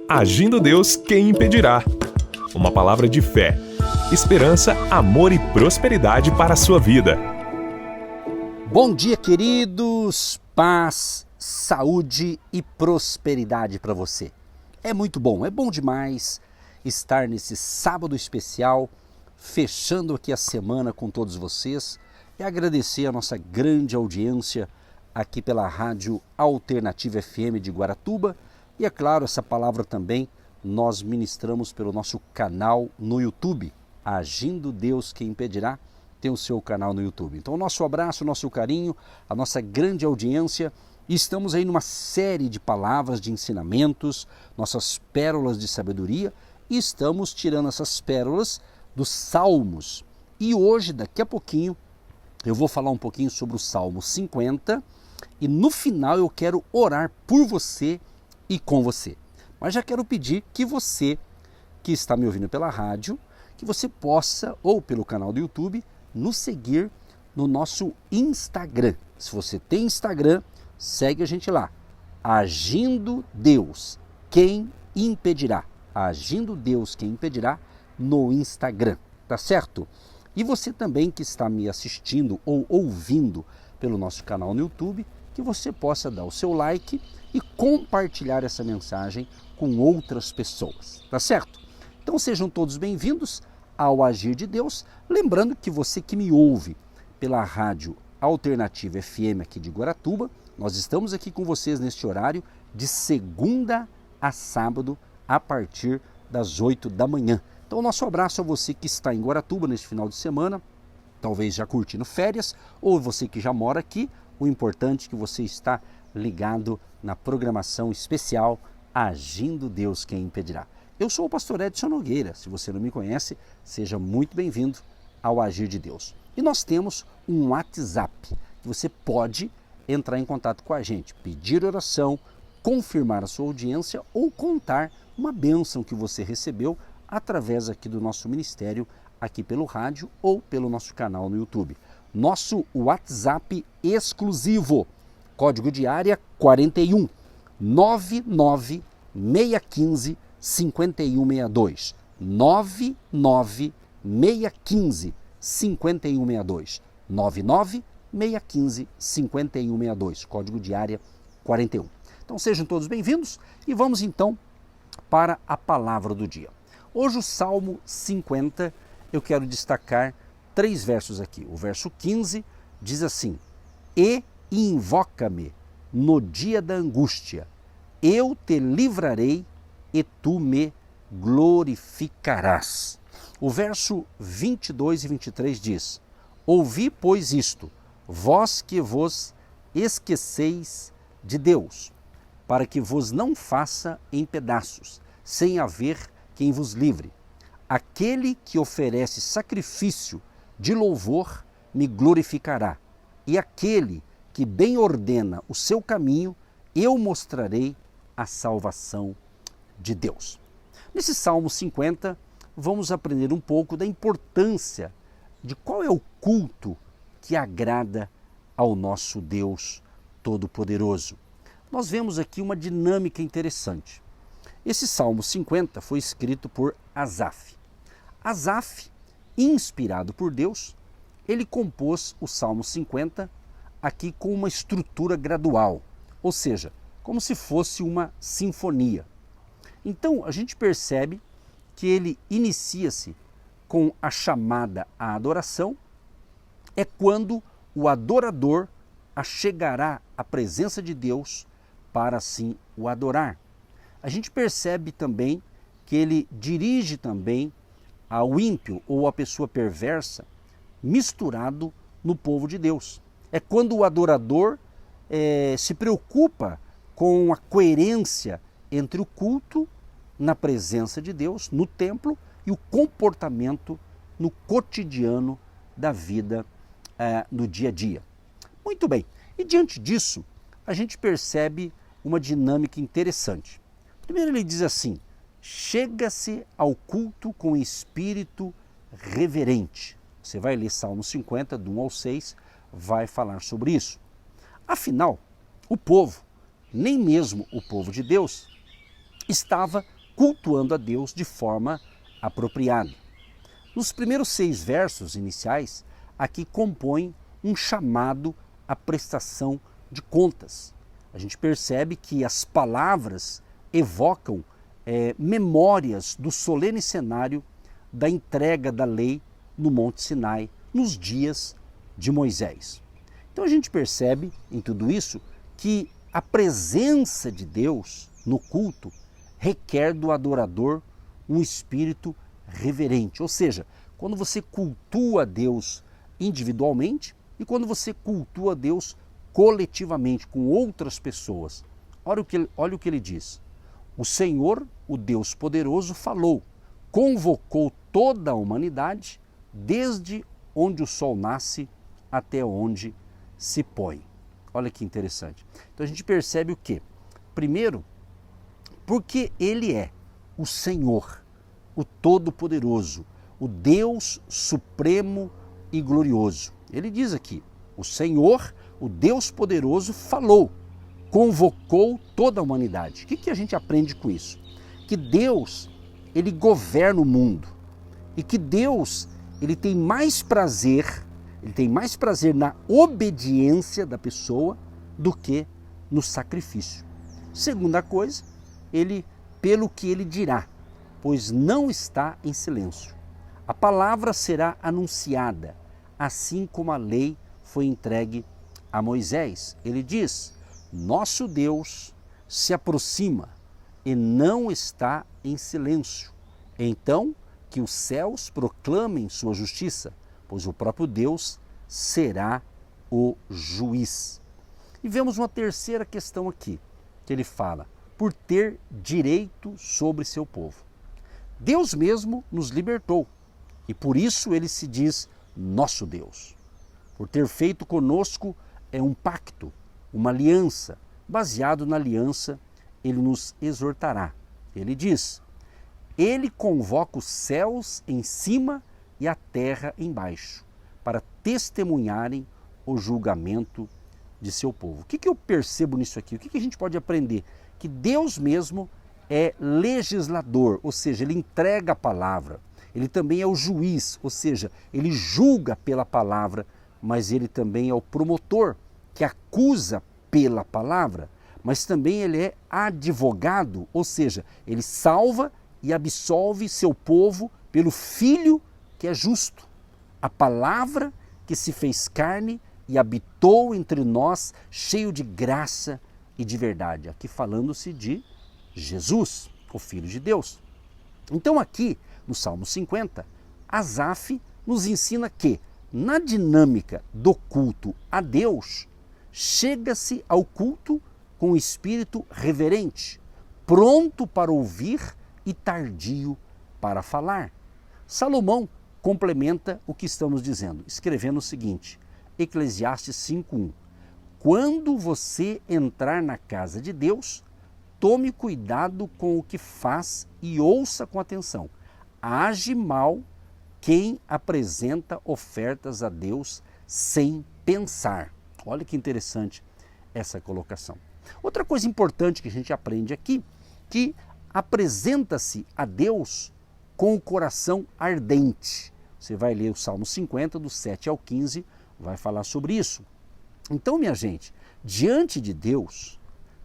Agindo Deus, quem impedirá? Uma palavra de fé, esperança, amor e prosperidade para a sua vida. Bom dia, queridos! Paz, saúde e prosperidade para você. É muito bom, é bom demais estar nesse sábado especial, fechando aqui a semana com todos vocês e agradecer a nossa grande audiência aqui pela Rádio Alternativa FM de Guaratuba. E é claro, essa palavra também nós ministramos pelo nosso canal no YouTube. Agindo Deus, quem impedirá? Tem o seu canal no YouTube. Então, o nosso abraço, o nosso carinho, a nossa grande audiência. E estamos aí numa série de palavras, de ensinamentos, nossas pérolas de sabedoria. E estamos tirando essas pérolas dos Salmos. E hoje, daqui a pouquinho, eu vou falar um pouquinho sobre o Salmo 50. E no final eu quero orar por você e com você. Mas já quero pedir que você, que está me ouvindo pela rádio, que você possa, ou pelo canal do YouTube, nos seguir no nosso Instagram. Se você tem Instagram, segue a gente lá. Agindo Deus, quem impedirá? Agindo Deus, quem impedirá? No Instagram, tá certo? E você também que está me assistindo ou ouvindo pelo nosso canal no YouTube, que você possa dar o seu like e compartilhar essa mensagem com outras pessoas, tá certo? Então sejam todos bem-vindos ao Agir de Deus, lembrando que você que me ouve pela Rádio Alternativa FM aqui de Guaratuba, nós estamos aqui com vocês neste horário de segunda a sábado a partir das 8 da manhã. Então nosso abraço a você que está em Guaratuba neste final de semana, talvez já curtindo férias, ou você que já mora aqui. O importante é que você está ligado na programação especial Agindo Deus, quem impedirá. Eu sou o pastor Edson Nogueira. Se você não me conhece, seja muito bem-vindo ao Agir de Deus. E nós temos um WhatsApp que você pode entrar em contato com a gente, pedir oração, confirmar a sua audiência ou contar uma bênção que você recebeu através aqui do nosso ministério, aqui pelo rádio ou pelo nosso canal no YouTube. Nosso WhatsApp exclusivo, código de área 41 99615 5162. 99615 5162. 99615 5162, código de área 41. Então sejam todos bem-vindos e vamos então para a palavra do dia. Hoje o Salmo 50, eu quero destacar 3 versos aqui. O verso 15 diz assim: E invoca-me no dia da angústia, eu te livrarei e tu me glorificarás. O verso 22 e 23 diz: Ouvi, pois, isto, vós que vos esqueceis de Deus, para que vos não faça em pedaços, sem haver quem vos livre. Aquele que oferece sacrifício de louvor me glorificará, e aquele que bem ordena o seu caminho, eu mostrarei a salvação de Deus. Nesse Salmo 50, vamos aprender um pouco da importância de qual é o culto que agrada ao nosso Deus Todo-Poderoso. Nós vemos aqui uma dinâmica interessante. Esse Salmo 50 foi escrito por Asaf. Asaf, inspirado por Deus, ele compôs o Salmo 50 aqui com uma estrutura gradual, ou seja, como se fosse uma sinfonia. Então a gente percebe que ele inicia-se com a chamada à adoração, é quando o adorador achegará à presença de Deus para assim o adorar. A gente percebe também que ele dirige também ao ímpio ou à pessoa perversa misturado no povo de Deus. É quando o adorador se preocupa com a coerência entre o culto na presença de Deus, no templo, e o comportamento no cotidiano da vida, no dia a dia. Muito bem, e diante disso, a gente percebe uma dinâmica interessante. Primeiro ele diz assim: chega-se ao culto com espírito reverente. Você vai ler Salmo 50, do 1 ao 6, vai falar sobre isso. Afinal, o povo, nem mesmo o povo de Deus, estava cultuando a Deus de forma apropriada. Nos primeiros 6 versos iniciais, aqui compõem um chamado à prestação de contas. A gente percebe que as palavras evocam memórias do solene cenário da entrega da lei no Monte Sinai, nos dias de Moisés. Então a gente percebe em tudo isso que a presença de Deus no culto requer do adorador um espírito reverente, ou seja, quando você cultua a Deus individualmente e quando você cultua a Deus coletivamente, com outras pessoas. Olha o que ele diz. O Senhor, o Deus poderoso, falou, convocou toda a humanidade, desde onde o sol nasce até onde se põe. Olha que interessante. Então a gente percebe o quê? Primeiro, porque Ele é o Senhor, o Todo-Poderoso, o Deus Supremo e Glorioso. Ele diz aqui, o Senhor, o Deus Poderoso, falou, convocou toda a humanidade. O que a gente aprende com isso? Que Deus, Ele governa o mundo e que Deus, Ele tem mais prazer na obediência da pessoa do que no sacrifício. Segunda coisa, pelo que Ele dirá, pois não está em silêncio. A palavra será anunciada, assim como a lei foi entregue a Moisés. Ele diz, nosso Deus se aproxima e não está em silêncio. Então, que os céus proclamem sua justiça, pois o próprio Deus será o juiz. E vemos uma terceira questão aqui, que ele fala, por ter direito sobre seu povo. Deus mesmo nos libertou e por isso ele se diz nosso Deus. Por ter feito conosco um pacto, uma aliança, baseado na aliança, ele nos exortará. Ele diz, ele convoca os céus em cima e a terra embaixo, para testemunharem o julgamento de seu povo. O que eu percebo nisso aqui? O que a gente pode aprender? Que Deus mesmo é legislador, ou seja, ele entrega a palavra. Ele também é o juiz, ou seja, ele julga pela palavra, mas ele também é o promotor, que acusa pela palavra, mas também ele é advogado, ou seja, ele salva e absolve seu povo pelo Filho que é justo. A palavra que se fez carne e habitou entre nós, cheio de graça e de verdade. Aqui falando-se de Jesus, o Filho de Deus. Então aqui, no Salmo 50, Asaf nos ensina que, na dinâmica do culto a Deus, chega-se ao culto com o espírito reverente, pronto para ouvir e tardio para falar. Salomão complementa o que estamos dizendo, escrevendo o seguinte, Eclesiastes 5:1. Quando você entrar na casa de Deus, tome cuidado com o que faz e ouça com atenção. Age mal quem apresenta ofertas a Deus sem pensar. Olha que interessante essa colocação. Outra coisa importante que a gente aprende aqui, que apresenta-se a Deus com o coração ardente. Você vai ler o Salmo 50, do 7 ao 15, vai falar sobre isso. Então, minha gente, diante de Deus,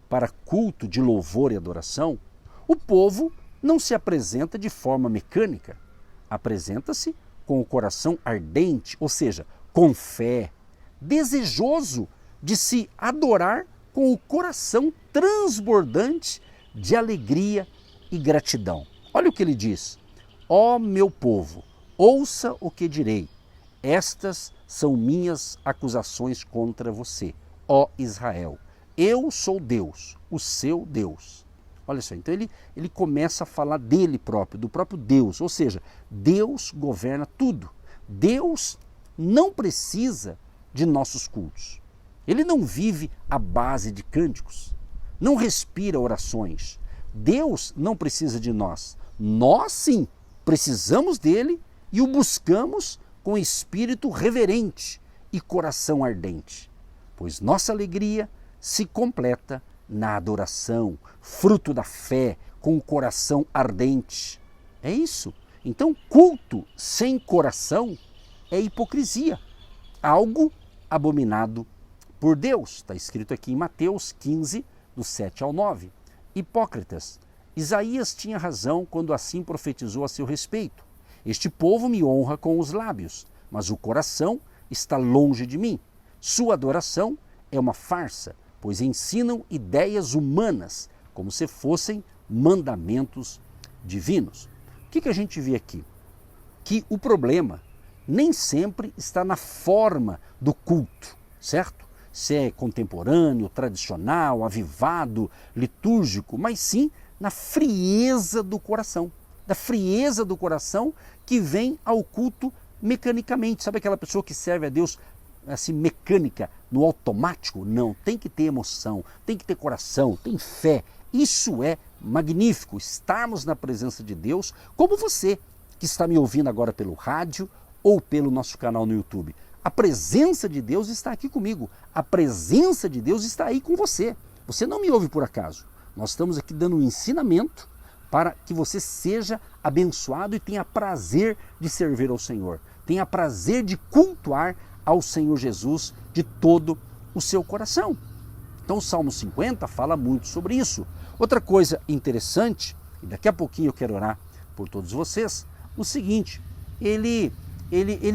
para culto de louvor e adoração, o povo não se apresenta de forma mecânica, apresenta-se com o coração ardente, ou seja, com fé, desejoso de se adorar com o coração transbordante de alegria e gratidão. Olha o que ele diz, ó meu povo, ouça o que direi, estas são minhas acusações contra você, ó Israel. Eu sou Deus, o seu Deus. Olha só, então ele começa a falar dele próprio, do próprio Deus, ou seja, Deus governa tudo. Deus não precisa de nossos cultos. Ele não vive à base de cânticos, não respira orações. Deus não precisa de nós. Nós sim, precisamos dele e o buscamos com espírito reverente e coração ardente, pois nossa alegria se completa na adoração, fruto da fé, com o coração ardente. É isso. Então, culto sem coração é hipocrisia, algo abominado por Deus. Está escrito aqui em Mateus 15, do 7 ao 9. Hipócritas, Isaías tinha razão quando assim profetizou a seu respeito. Este povo me honra com os lábios, mas o coração está longe de mim. Sua adoração é uma farsa, pois ensinam ideias humanas, como se fossem mandamentos divinos. O que a gente vê aqui? Que o problema nem sempre está na forma do culto, certo? Se é contemporâneo, tradicional, avivado, litúrgico, mas sim na frieza do coração. Da frieza do coração que vem ao culto mecanicamente. Sabe aquela pessoa que serve a Deus assim, mecânica, no automático? Não, tem que ter emoção, tem que ter coração, tem fé. Isso é magnífico, estarmos na presença de Deus, como você que está me ouvindo agora pelo rádio ou pelo nosso canal no YouTube. A presença de Deus está aqui comigo, a presença de Deus está aí com você. Você não me ouve por acaso. Nós estamos aqui dando um ensinamento para que você seja abençoado e tenha prazer de servir ao Senhor. Tenha prazer de cultuar ao Senhor Jesus de todo o seu coração. Então o Salmo 50 fala muito sobre isso. Outra coisa interessante, e daqui a pouquinho eu quero orar por todos vocês, o seguinte, ele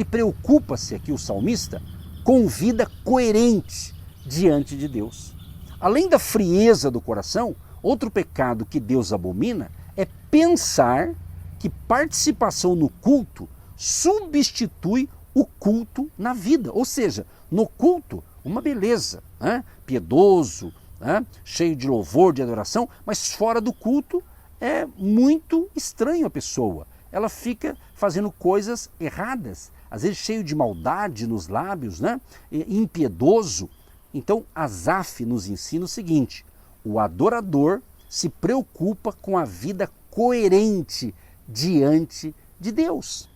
preocupa-se aqui, o salmista, com vida coerente diante de Deus. Além da frieza do coração, outro pecado que Deus abomina é pensar que participação no culto substitui o culto na vida. Ou seja, no culto, uma beleza, né? Piedoso, né? Cheio de louvor, de adoração, mas fora do culto é muito estranho a pessoa. Ela fica fazendo coisas erradas, às vezes cheio de maldade nos lábios, né? Impiedoso. Então, Asaf nos ensina o seguinte: o adorador se preocupa com a vida coerente diante de Deus.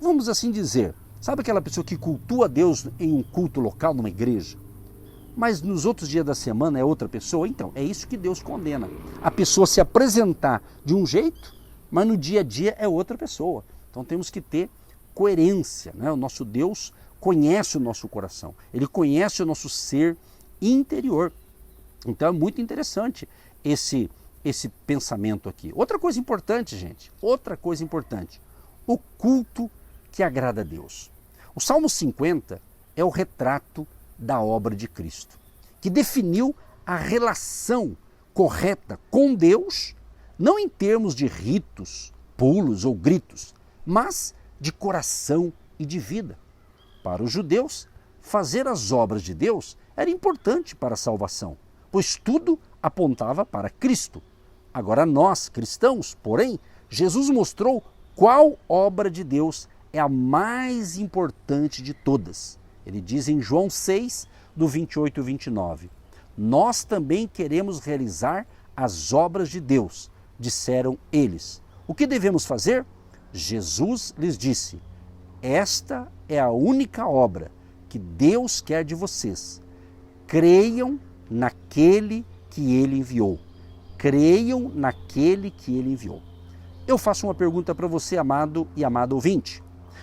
Vamos assim dizer, sabe aquela pessoa que cultua Deus em um culto local, numa igreja, mas nos outros dias da semana é outra pessoa? Então, é isso que Deus condena. A pessoa se apresentar de um jeito, mas no dia a dia é outra pessoa. Então temos que ter coerência, né? O nosso Deus conhece o nosso coração, Ele conhece o nosso ser interior. Então é muito interessante esse pensamento aqui. Outra coisa importante, gente, outra coisa importante, o culto que agrada a Deus. O Salmo 50 é o retrato da obra de Cristo, que definiu a relação correta com Deus, não em termos de ritos, pulos ou gritos, mas de coração e de vida. Para os judeus, fazer as obras de Deus era importante para a salvação, pois tudo apontava para Cristo. Agora nós, cristãos, porém, Jesus mostrou qual obra de Deus é a mais importante de todas. Ele diz em João 6, do 28 ao 29, nós também queremos realizar as obras de Deus, disseram eles. O que devemos fazer? Jesus lhes disse, esta é a única obra que Deus quer de vocês. Creiam naquele que Ele enviou. Creiam naquele que Ele enviou. Eu faço uma pergunta para você, amado e amado ouvinte.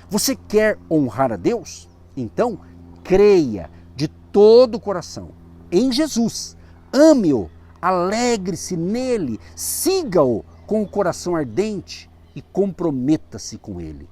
Você quer honrar a Deus? Então, creia de todo o coração em Jesus. Ame-o, alegre-se nele, siga-o com o coração ardente e comprometa-se com ele.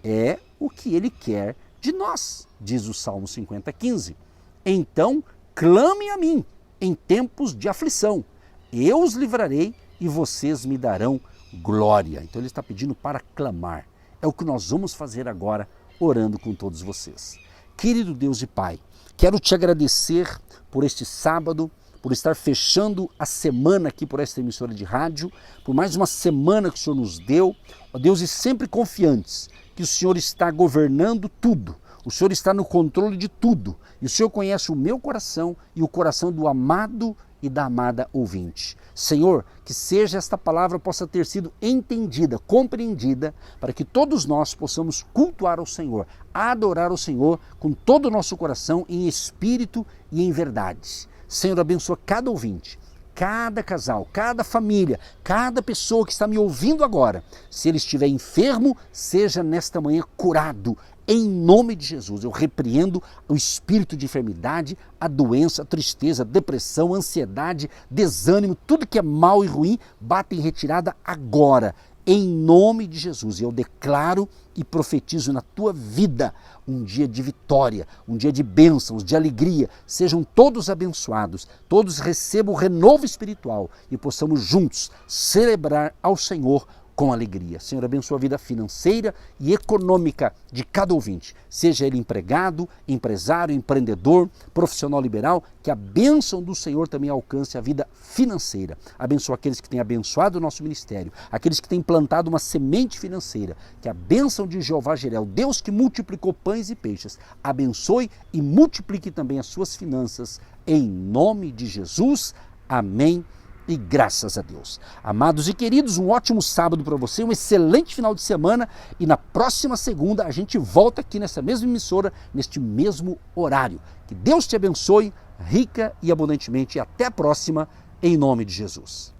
É o que ele quer de nós, diz o Salmo 50:15. Então, clame a mim em tempos de aflição. Eu os livrarei e vocês me darão glória. Então ele está pedindo para clamar. É o que nós vamos fazer agora, orando com todos vocês. Querido Deus e Pai, quero te agradecer por este sábado, por estar fechando a semana aqui por esta emissora de rádio, por mais uma semana que o Senhor nos deu. Ó Deus, e sempre confiantes que o Senhor está governando tudo, o Senhor está no controle de tudo, e o Senhor conhece o meu coração e o coração do amado e da amada ouvinte. Senhor, que seja esta palavra possa ter sido entendida, compreendida, para que todos nós possamos cultuar ao Senhor, adorar ao Senhor com todo o nosso coração, em espírito e em verdade. Senhor, abençoa cada ouvinte, cada casal, cada família, cada pessoa que está me ouvindo agora, se ele estiver enfermo, seja nesta manhã curado. Em nome de Jesus, eu repreendo o espírito de enfermidade, a doença, a tristeza, a depressão, a ansiedade, desânimo, tudo que é mal e ruim, bata em retirada agora. Em nome de Jesus, eu declaro e profetizo na tua vida um dia de vitória, um dia de bênçãos, de alegria. Sejam todos abençoados, todos recebam o renovo espiritual e possamos juntos celebrar ao Senhor com alegria. Senhor, abençoa a vida financeira e econômica de cada ouvinte, seja ele empregado, empresário, empreendedor, profissional liberal, que a bênção do Senhor também alcance a vida financeira. Abençoa aqueles que têm abençoado o nosso ministério, aqueles que têm plantado uma semente financeira, que a bênção de Jeová Jireh, o Deus que multiplicou pães e peixes, abençoe e multiplique também as suas finanças, em nome de Jesus. Amém. E graças a Deus. Amados e queridos, um ótimo sábado para você, um excelente final de semana e na próxima segunda a gente volta aqui nessa mesma emissora, neste mesmo horário. Que Deus te abençoe rica e abundantemente e até a próxima, em nome de Jesus.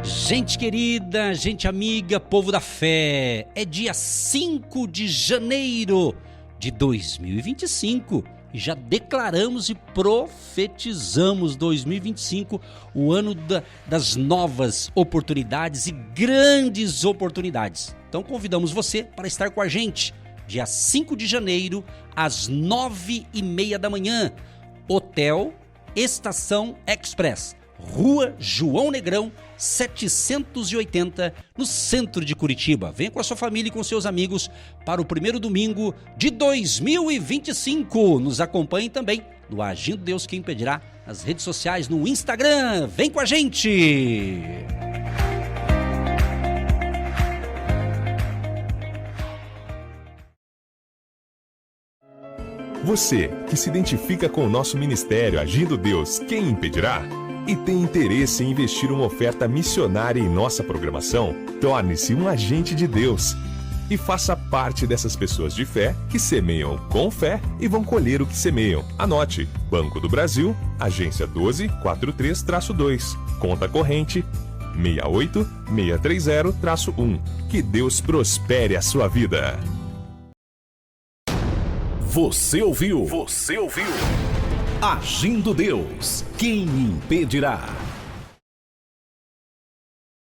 Gente querida, gente amiga, povo da fé, é dia 5 de janeiro de 2025. E já declaramos e profetizamos 2025, o ano das novas oportunidades e grandes oportunidades. Então convidamos você para estar com a gente, dia 5 de janeiro, às 9h30 da manhã, Hotel Estação Express, Rua João Negrão, 780, no centro de Curitiba. Venha com a sua família e com seus amigos para o primeiro domingo de 2025. Nos acompanhe também no Agindo Deus Quem Impedirá, nas redes sociais, no Instagram. Vem com a gente! Você que se identifica com o nosso ministério Agindo Deus Quem Impedirá e tem interesse em investir uma oferta missionária em nossa programação, torne-se um agente de Deus e faça parte dessas pessoas de fé que semeiam com fé e vão colher o que semeiam. Anote: Banco do Brasil, agência 1243-2, conta corrente 68630-1. Que Deus prospere a sua vida. Você ouviu? Agindo Deus, quem impedirá?